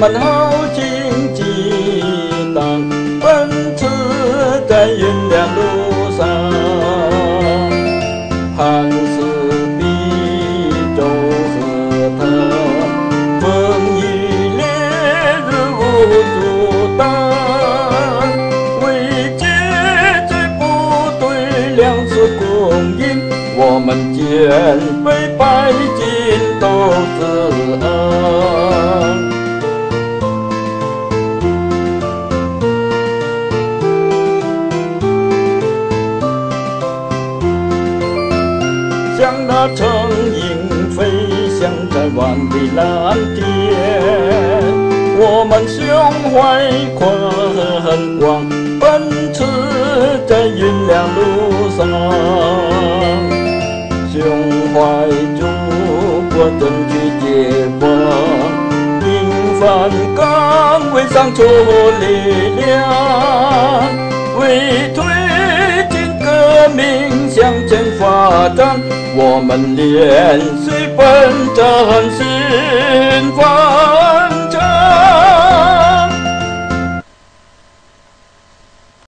们豪情激荡，奔驰在云亮路上。汉室比周河滩，风雨烈日无阻挡。为解决部队粮食供应，我们肩背百斤斗志昂。像那苍鹰飞翔在万里蓝天，我们胸怀宽广，奔驰在云亮路上。胸怀祖国，争取解放，平凡岗位上出力量，为推进革命向前发展，我们连续奋战心烦。